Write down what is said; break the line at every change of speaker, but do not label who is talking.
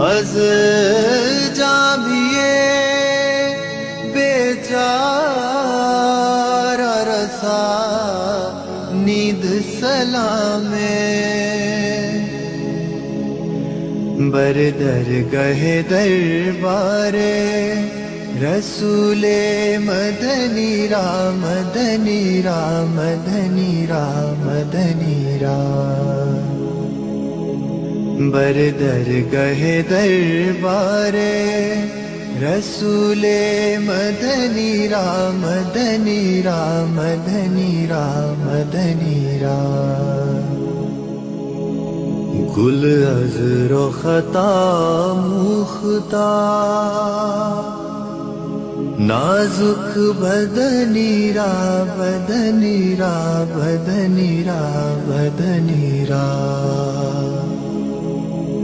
از جامیے بیچارہ رسا نیند سلام بر درگہ دربار رسول مدنی رام مدنی رام مدنی رام مدنی رام بر درگہ دربار رسول مدنی رام مدنی رام مدنی رام مدنی رام گل از رختا مختار نازک بدنی را بدنی را بدنی را بدنی را